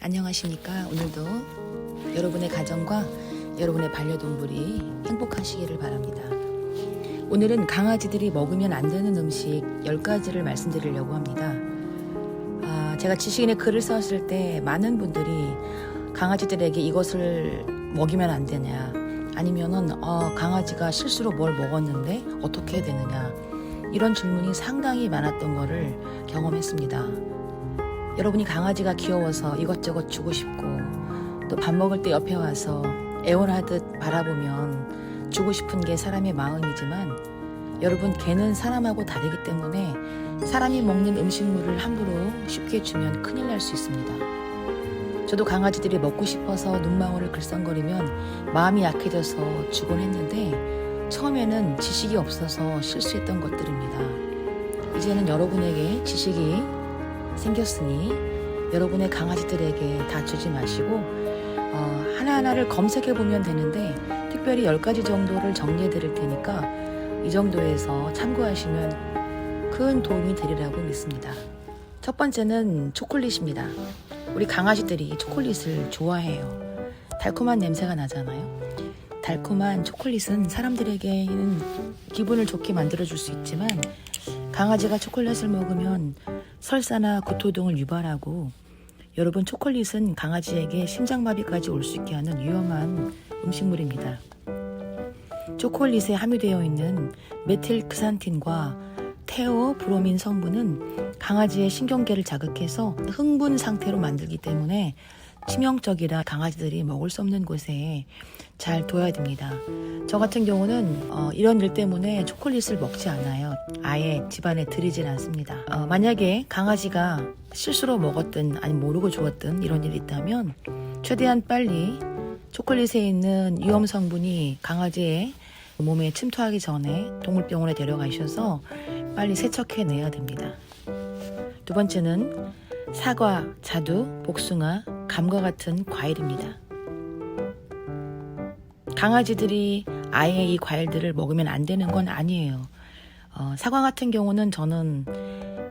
안녕하십니까. 오늘도 여러분의 가정과 여러분의 반려동물이 행복하시기를 바랍니다. 오늘은 강아지들이 먹으면 안 되는 음식 10가지를 말씀드리려고 합니다. 제가 지식인의 글을 썼을 때 많은 분들이 강아지들에게 이것을 먹이면 안 되냐, 아니면은 강아지가 실수로 뭘 먹었는데 어떻게 해야 되느냐, 이런 질문이 상당히 많았던 것을 경험했습니다. 여러분이 강아지가 귀여워서 이것저것 주고 싶고, 또 밥 먹을 때 옆에 와서 애원하듯 바라보면 주고 싶은 게 사람의 마음이지만, 여러분, 개는 사람하고 다르기 때문에 사람이 먹는 음식물을 함부로 쉽게 주면 큰일 날 수 있습니다. 저도 강아지들이 먹고 싶어서 눈망울을 글썽거리면 마음이 약해져서 주곤 했는데, 처음에는 지식이 없어서 실수했던 것들입니다. 이제는 여러분에게 지식이 생겼으니 여러분의 강아지들에게 다 주지 마시고 하나하나를 검색해 보면 되는데, 특별히 10가지 정도를 정리해 드릴 테니까 이 정도에서 참고하시면 큰 도움이 되리라고 믿습니다. 첫 번째는 초콜릿입니다. 우리 강아지들이 초콜릿을 좋아해요. 달콤한 냄새가 나잖아요. 달콤한 초콜릿은 사람들에게는 기분을 좋게 만들어줄 수 있지만, 강아지가 초콜릿을 먹으면 설사나 구토 등을 유발하고, 여러분, 초콜릿은 강아지에게 심장마비까지 올 수 있게 하는 위험한 음식물입니다. 초콜릿에 함유되어 있는 메틸크산틴과 테오브로민 성분은 강아지의 신경계를 자극해서 흥분 상태로 만들기 때문에 치명적이라 강아지들이 먹을 수 없는 곳에 잘 둬야 됩니다. 저 같은 경우는 이런 일 때문에 초콜릿을 먹지 않아요. 아예 집안에 들이질 않습니다. 만약에 강아지가 실수로 먹었든 아니면 모르고 주었든 이런 일이 있다면, 최대한 빨리 초콜릿에 있는 위험 성분이 강아지의 몸에 침투하기 전에 동물병원에 데려가셔서 빨리 세척해내야 됩니다. 두 번째는 사과, 자두, 복숭아, 감과 같은 과일입니다. 강아지들이 아예 이 과일들을 먹으면 안 되는 건 아니에요. 사과 같은 경우는 저는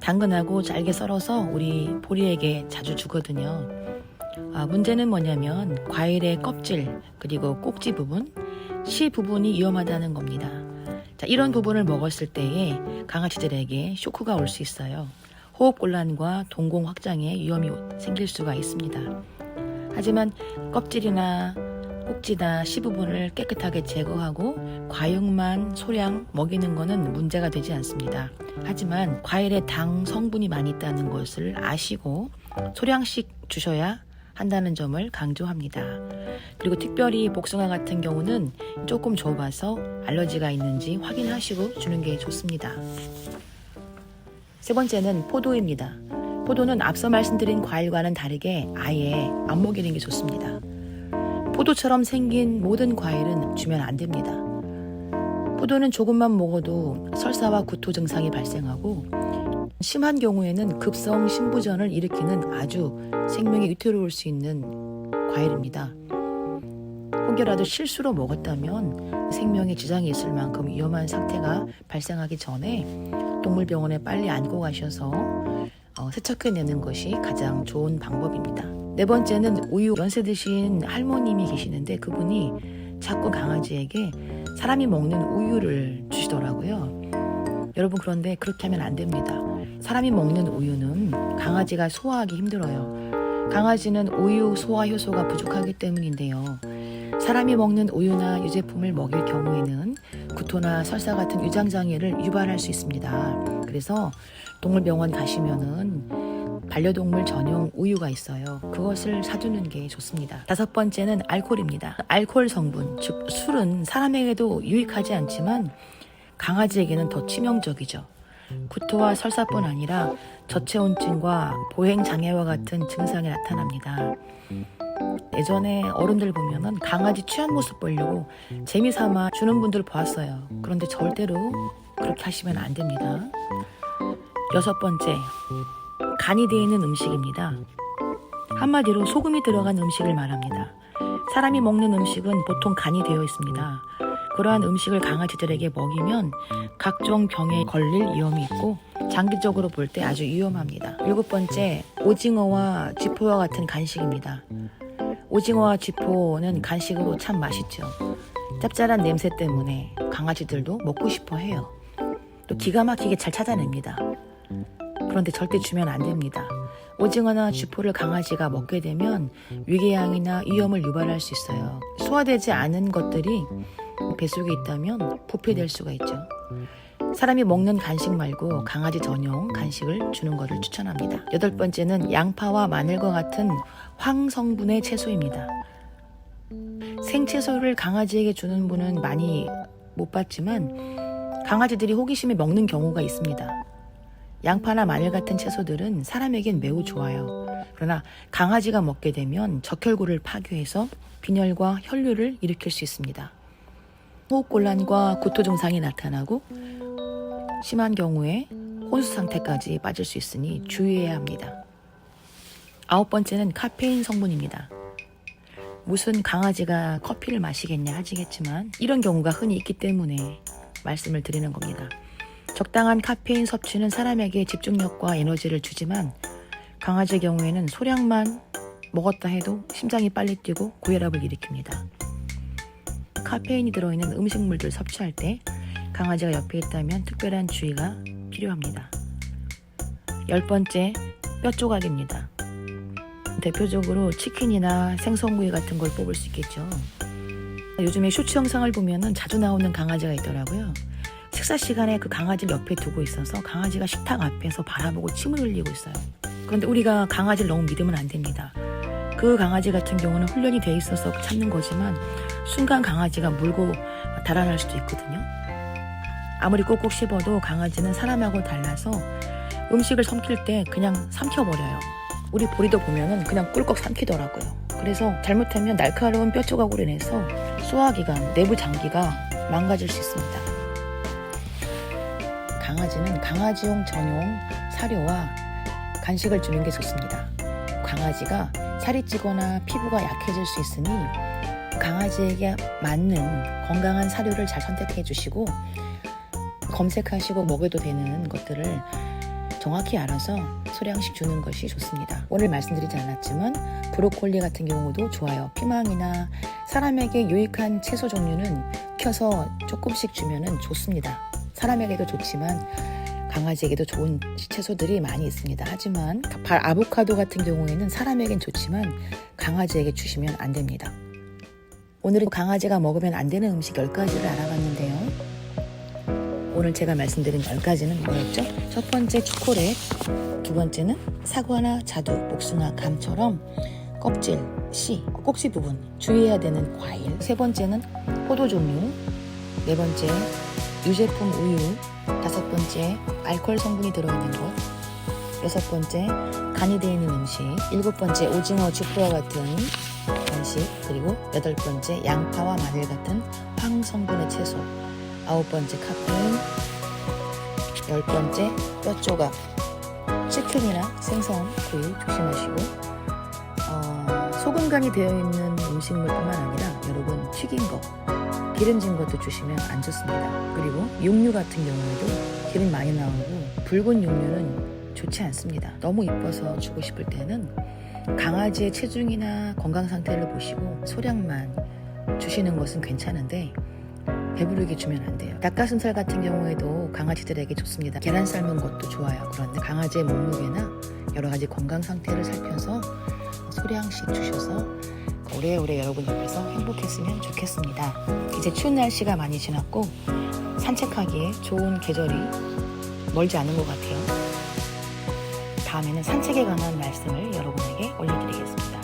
당근하고 잘게 썰어서 우리 보리에게 자주 주거든요. 문제는 뭐냐면 과일의 껍질, 그리고 꼭지 부분, 씨 부분이 위험하다는 겁니다. 자, 이런 부분을 먹었을 때에 강아지들에게 쇼크가 올 수 있어요. 호흡곤란과 동공 확장에 위험이 생길 수가 있습니다. 하지만 껍질이나 꼭지나 씨 부분을 깨끗하게 제거하고 과육만 소량 먹이는 것은 문제가 되지 않습니다. 하지만 과일에 당 성분이 많이 있다는 것을 아시고 소량씩 주셔야 한다는 점을 강조합니다. 그리고 특별히 복숭아 같은 경우는 조금 줘봐서 알러지가 있는지 확인하시고 주는 게 좋습니다. 세 번째는 포도입니다. 포도는 앞서 말씀드린 과일과는 다르게 아예 안 먹이는 게 좋습니다. 포도처럼 생긴 모든 과일은 주면 안 됩니다. 포도는 조금만 먹어도 설사와 구토 증상이 발생하고, 심한 경우에는 급성 심부전을 일으키는 아주 생명이 위태로울 수 있는 과일입니다. 혹여라도 실수로 먹었다면 생명에 지장이 있을 만큼 위험한 상태가 발생하기 전에 동물병원에 빨리 안고 가셔서 세척해내는 것이 가장 좋은 방법입니다. 네 번째는 우유. 연세 드신 할머님이 계시는데 그분이 자꾸 강아지에게 사람이 먹는 우유를 주시더라고요. 여러분, 그런데 그렇게 하면 안 됩니다. 사람이 먹는 우유는 강아지가 소화하기 힘들어요. 강아지는 우유 소화 효소가 부족하기 때문인데요. 사람이 먹는 우유나 유제품을 먹일 경우에는 구토나 설사 같은 위장장애를 유발할 수 있습니다. 그래서 동물병원 가시면은 반려동물 전용 우유가 있어요. 그것을 사두는 게 좋습니다. 다섯 번째는 알코올입니다. 알코올 성분, 즉 술은 사람에게도 유익하지 않지만 강아지에게는 더 치명적이죠. 구토와 설사뿐 아니라 저체온증과 보행장애와 같은 증상이 나타납니다. 예전에 어른들 보면은 강아지 취한 모습 보려고 재미삼아 주는 분들 보았어요. 그런데 절대로 그렇게 하시면 안 됩니다. 여섯 번째, 간이 되어 있는 음식입니다. 한마디로 소금이 들어간 음식을 말합니다. 사람이 먹는 음식은 보통 간이 되어 있습니다. 그러한 음식을 강아지들에게 먹이면 각종 병에 걸릴 위험이 있고 장기적으로 볼 때 아주 위험합니다. 7번째, 오징어와 쥐포와 같은 간식입니다. 오징어와 쥐포는 간식으로 참 맛있죠. 짭짤한 냄새 때문에 강아지들도 먹고 싶어 해요. 또 기가 막히게 잘 찾아냅니다. 그런데 절대 주면 안 됩니다. 오징어나 쥐포를 강아지가 먹게 되면 위궤양이나 위염을 유발할 수 있어요. 소화되지 않은 것들이 뱃속에 있다면 부패될 수가 있죠. 사람이 먹는 간식 말고 강아지 전용 간식을 주는 것을 추천합니다. 8번째는 양파와 마늘과 같은 황성분의 채소입니다. 생채소를 강아지에게 주는 분은 많이 못 봤지만 강아지들이 호기심에 먹는 경우가 있습니다. 양파나 마늘 같은 채소들은 사람에겐 매우 좋아요. 그러나 강아지가 먹게 되면 적혈구를 파괴해서 빈혈과 혈류를 일으킬 수 있습니다. 호흡곤란과 구토 증상이 나타나고 심한 경우에 혼수 상태까지 빠질 수 있으니 주의해야 합니다. 9번째는 카페인 성분입니다. 무슨 강아지가 커피를 마시겠냐 하시겠지만 이런 경우가 흔히 있기 때문에 말씀을 드리는 겁니다. 적당한 카페인 섭취는 사람에게 집중력과 에너지를 주지만 강아지의 경우에는 소량만 먹었다 해도 심장이 빨리 뛰고 고혈압을 일으킵니다. 카페인이 들어있는 음식물들 섭취할 때 강아지가 옆에 있다면 특별한 주의가 필요합니다. 10번째, 뼈 조각입니다. 대표적으로 치킨이나 생선구이 같은 걸 뽑을 수 있겠죠. 요즘에 쇼츠 영상을 보면 자주 나오는 강아지가 있더라고요. 식사 시간에 그 강아지를 옆에 두고 있어서 강아지가 식탁 앞에서 바라보고 침을 흘리고 있어요. 그런데 우리가 강아지를 너무 믿으면 안 됩니다. 그 강아지 같은 경우는 훈련이 돼 있어서 참는 거지만 순간 강아지가 물고 달아날 수도 있거든요. 아무리 꼭꼭 씹어도 강아지는 사람하고 달라서 음식을 삼킬 때 그냥 삼켜버려요. 우리 보리도 보면은 그냥 꿀꺽 삼키더라고요. 그래서 잘못하면 날카로운 뼈 조각으로 인해서 소화기관, 내부 장기가 망가질 수 있습니다. 강아지는 강아지용 전용 사료와 간식을 주는 게 좋습니다. 강아지가 살이 찌거나 피부가 약해질 수 있으니 강아지에게 맞는 건강한 사료를 잘 선택해 주시고 검색하시고 먹여도 되는 것들을 정확히 알아서 소량씩 주는 것이 좋습니다. 오늘 말씀드리지 않았지만 브로콜리 같은 경우도 좋아요. 피망이나 사람에게 유익한 채소 종류는 켜서 조금씩 주면 좋습니다. 사람에게도 좋지만 강아지에게도 좋은 채소들이 많이 있습니다. 하지만 아보카도 같은 경우에는 사람에겐 좋지만 강아지에게 주시면 안 됩니다. 오늘은 강아지가 먹으면 안 되는 음식 10가지를 알아봤는데요. 오늘 제가 말씀드린 10가지는 뭐였죠? 첫 번째 초콜릿, 두 번째는 사과나 자두, 복숭아, 감처럼 껍질, 씨, 꼭지 부분 주의해야 되는 과일, 세 번째는 포도 종류, 네 번째 유제품 우유, 다섯 번째 알코올 성분이 들어있는 것, 여섯 번째 간이 되어 있는 음식, 일곱 번째 오징어, 쥐포와 같은 간식, 그리고 여덟 번째 양파와 마늘 같은 황성분의 채소, 아홉 번째 카페인, 열 번째 뼈 조각, 치킨이나 생선, 구이 조심하시고 소금 간이 되어 있는 음식물뿐만 아니라 여러분 튀긴 거, 기름진 것도 주시면 안 좋습니다. 그리고 육류 같은 경우에도 기름 많이 나오고 붉은 육류는 좋지 않습니다. 너무 이뻐서 주고 싶을 때는 강아지의 체중이나 건강 상태를 보시고 소량만 주시는 것은 괜찮은데 배부르게 주면 안 돼요. 닭가슴살 같은 경우에도 강아지들에게 좋습니다. 계란 삶은 것도 좋아요. 그런데 강아지의 몸무게나 여러 가지 건강 상태를 살펴서 소량씩 주셔서 오래오래 여러분 옆에서 행복했으면 좋겠습니다. 이제 추운 날씨가 많이 지났고 산책하기에 좋은 계절이 멀지 않은 것 같아요. 다음에는 산책에 관한 말씀을 여러분에게 올려드리겠습니다.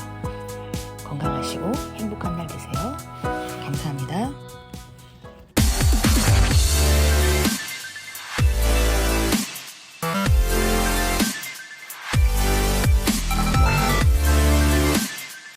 건강하시고